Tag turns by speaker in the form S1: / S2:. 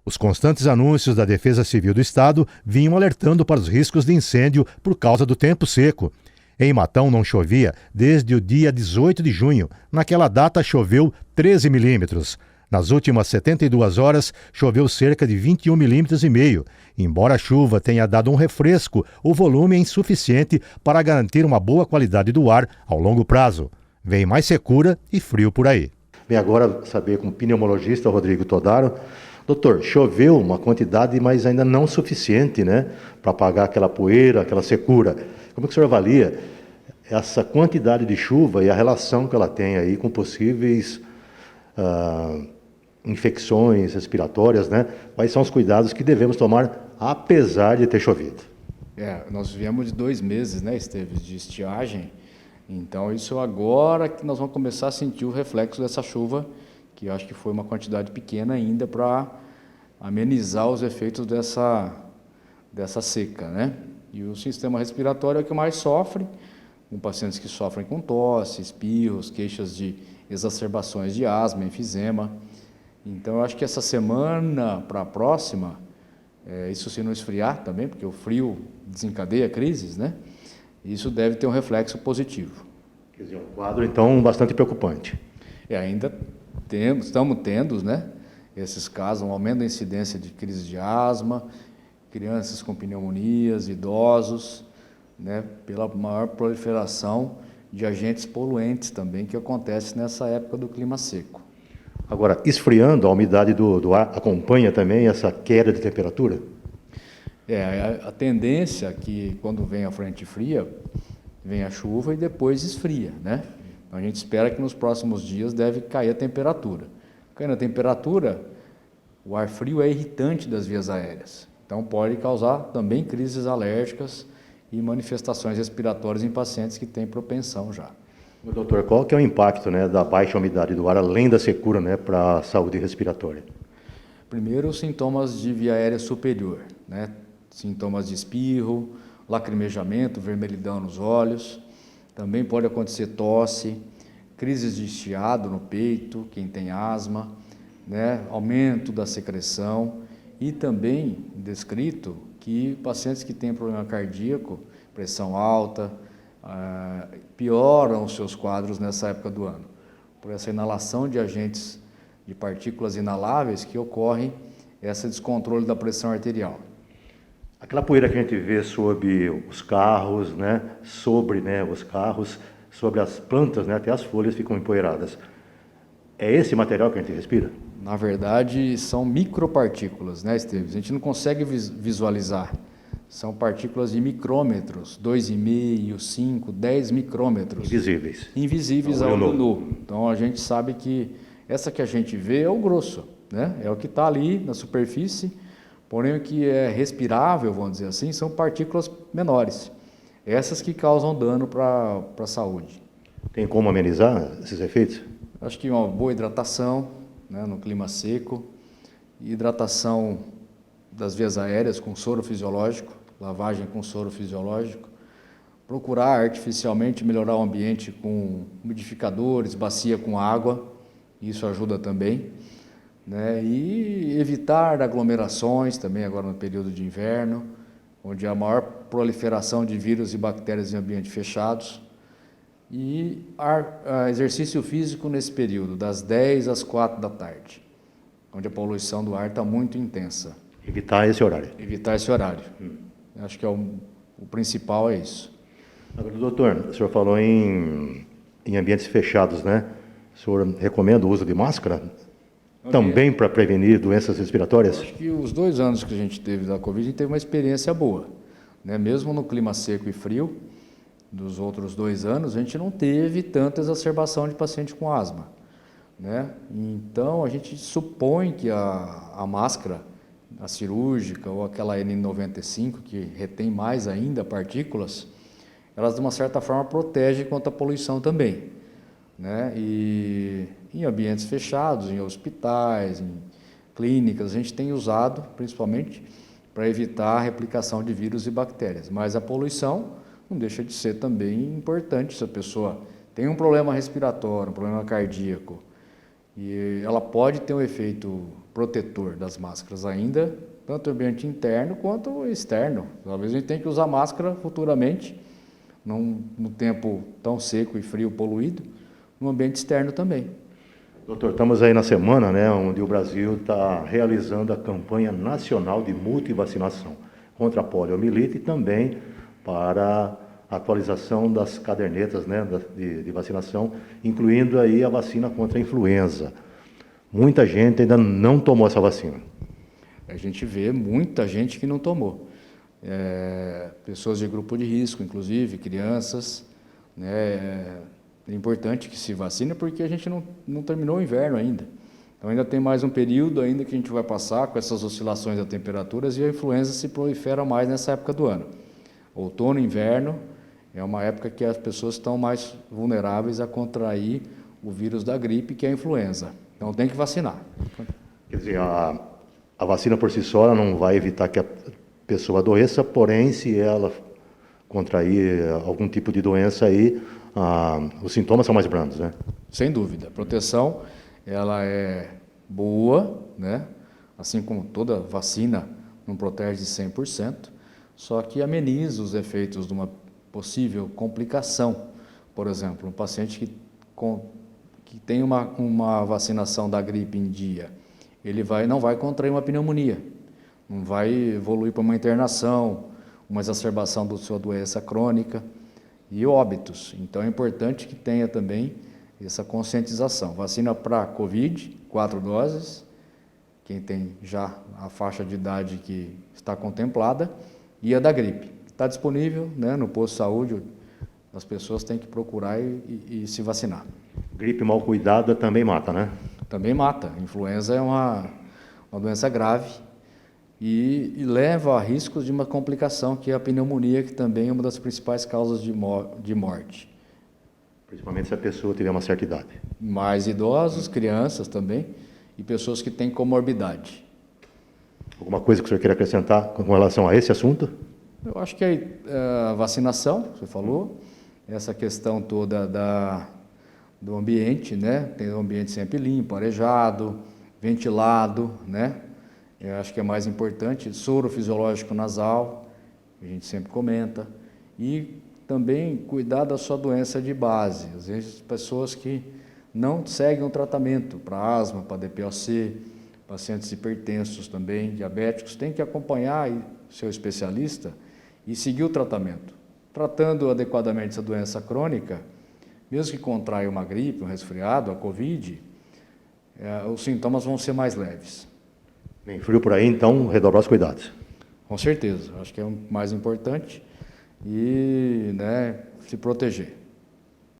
S1: Os constantes anúncios da Defesa Civil do Estado vinham alertando para os riscos de incêndio por causa do tempo seco. Em Matão não chovia desde o dia 18 de junho. Naquela data choveu 13 milímetros. Nas últimas 72 horas, choveu cerca de 21,5 milímetros. Embora a chuva tenha dado um refresco, o volume é insuficiente para garantir uma boa qualidade do ar ao longo prazo. Vem mais secura e frio por aí. Bem, agora saber com o pneumologista Rodrigo Todaro. Doutor, choveu uma quantidade, mas ainda não suficiente, né, para apagar aquela poeira, aquela secura. Como é que o senhor avalia essa quantidade de chuva e a relação que ela tem aí com possíveis infecções respiratórias, né? Quais são os cuidados que devemos tomar, apesar de ter chovido?
S2: Nós viemos de 2 meses, né, Esteves, de estiagem. Então, isso agora que nós vamos começar a sentir o reflexo dessa chuva, que eu acho que foi uma quantidade pequena ainda para amenizar os efeitos dessa seca, né? E o sistema respiratório é o que mais sofre, com pacientes que sofrem com tosse, espirros, queixas de exacerbações de asma, enfisema. Então, eu acho que essa semana para a próxima, isso se não esfriar também, porque o frio desencadeia crises, né? Isso deve ter um reflexo positivo.
S1: Quer dizer, um quadro, então, bastante preocupante.
S2: Ainda estamos tendo, né, esses casos, um aumento da incidência de crise de asma, crianças com pneumonias, idosos, né, pela maior proliferação de agentes poluentes também que acontece nessa época do clima seco.
S1: Agora, esfriando, a umidade do ar acompanha também essa queda de temperatura?
S2: A tendência é que quando vem a frente fria, vem a chuva e depois esfria, né? Então a gente espera que nos próximos dias deve cair a temperatura. Caindo a temperatura, o ar frio é irritante das vias aéreas. Então pode causar também crises alérgicas e manifestações respiratórias em pacientes que têm propensão já.
S1: Doutor, qual que é o impacto, né, da baixa umidade do ar, além da secura, né, para a saúde respiratória?
S2: Primeiro, os sintomas de via aérea superior, né? Sintomas de espirro, lacrimejamento, vermelhidão nos olhos. Também pode acontecer tosse, crises de chiado no peito, quem tem asma, né? Aumento da secreção e também descrito que pacientes que têm problema cardíaco, pressão alta, pioram os seus quadros nessa época do ano, por essa inalação de agentes de partículas inaláveis que ocorre esse descontrole da pressão arterial.
S1: Aquela poeira que a gente vê sobre os carros, né, sobre as plantas, né, até as folhas ficam empoeiradas. É esse material que a gente respira?
S2: Na verdade, são micropartículas, né, Esteves? A gente não consegue visualizar. São partículas de micrômetros, 2,5, 5, 10 micrômetros.
S1: Invisíveis.
S2: Invisíveis ao olho nu. Então, a gente sabe que essa que a gente vê é o grosso, né? É o que está ali na superfície, porém o que é respirável, vamos dizer assim, são partículas menores. Essas que causam dano para a saúde.
S1: Tem como amenizar esses efeitos?
S2: Acho que uma boa hidratação, né, no clima seco, hidratação das vias aéreas com soro fisiológico, lavagem com soro fisiológico, procurar artificialmente melhorar o ambiente com umidificadores, bacia com água, isso ajuda também, né? E evitar aglomerações também agora no período de inverno, onde há maior proliferação de vírus e bactérias em ambientes fechados, e exercício físico nesse período, das 10 às 4 da tarde, onde a poluição do ar está muito intensa.
S1: Evitar esse horário.
S2: Evitar esse horário. Acho que o principal é isso.
S1: Agora, doutor, o senhor falou em ambientes fechados, né? O senhor recomenda o uso de máscara? Também para prevenir doenças respiratórias?
S2: Acho que os 2 anos que a gente teve da Covid, a gente teve uma experiência boa, né? Mesmo no clima seco e frio, dos outros 2 anos, a gente não teve tanta exacerbação de paciente com asma, né? Então, a gente supõe que a máscara, a cirúrgica ou aquela N95, que retém mais ainda partículas, elas, de uma certa forma, protegem contra a poluição também, né? E em ambientes fechados, em hospitais, em clínicas, a gente tem usado, principalmente, para evitar a replicação de vírus e bactérias. Mas a poluição não deixa de ser também importante se a pessoa tem um problema respiratório, um problema cardíaco, E ela pode ter um efeito protetor das máscaras ainda, tanto no ambiente interno quanto externo. Talvez a gente tenha que usar máscara futuramente, num tempo tão seco e frio, poluído, no ambiente externo também.
S1: Doutor, estamos aí na semana, né, onde o Brasil está realizando a campanha nacional de multivacinação contra a poliomielite e também para a atualização das cadernetas, né, de vacinação, incluindo aí a vacina contra a influenza. Muita gente ainda não tomou essa vacina.
S2: A gente vê muita gente que não tomou. Pessoas de grupo de risco, inclusive, crianças, né? É importante que se vacine porque a gente não terminou o inverno ainda. Então ainda tem mais um período ainda que a gente vai passar com essas oscilações das temperaturas e a influenza se prolifera mais nessa época do ano. Outono e inverno é uma época que as pessoas estão mais vulneráveis a contrair o vírus da gripe, que é a influenza. Então tem que vacinar.
S1: Quer dizer, a vacina por si só não vai evitar que a pessoa adoeça, porém, se ela contrair algum tipo de doença aí, os sintomas são mais brandos, né?
S2: Sem dúvida. A proteção, ela é boa, né? Assim como toda vacina não protege 100%, só que ameniza os efeitos de uma possível complicação. Por exemplo, um paciente que tem uma vacinação da gripe em dia, ele não vai contrair uma pneumonia, não vai evoluir para uma internação, uma exacerbação da sua doença crônica e óbitos. Então é importante que tenha também essa conscientização. Vacina para Covid, 4 doses, quem tem já a faixa de idade que está contemplada, e a da gripe. Está disponível, né, no posto de saúde, as pessoas têm que procurar e se vacinar.
S1: Gripe mal cuidada também mata, né?
S2: Também mata. Influenza é uma doença grave e leva a riscos de uma complicação, que é a pneumonia, que também é uma das principais causas de morte.
S1: Principalmente se a pessoa tiver uma certa idade.
S2: Mais idosos, crianças também, e pessoas que têm comorbidade.
S1: Alguma coisa que o senhor queira acrescentar com relação a esse assunto?
S2: Eu acho que a vacinação, você falou, essa questão toda do ambiente, né? Tem um ambiente sempre limpo, arejado, ventilado, né? Eu acho que é mais importante. Soro fisiológico nasal, a gente sempre comenta. E também cuidar da sua doença de base. Às vezes, pessoas que não seguem o tratamento para asma, para DPOC, pacientes hipertensos também, diabéticos, têm que acompanhar o seu especialista e seguir o tratamento. Tratando adequadamente essa doença crônica, mesmo que contraia uma gripe, um resfriado, a Covid, os sintomas vão ser mais leves.
S1: Bem frio por aí, então redobrar os cuidados.
S2: Com certeza, acho que é o mais importante e, né, se proteger.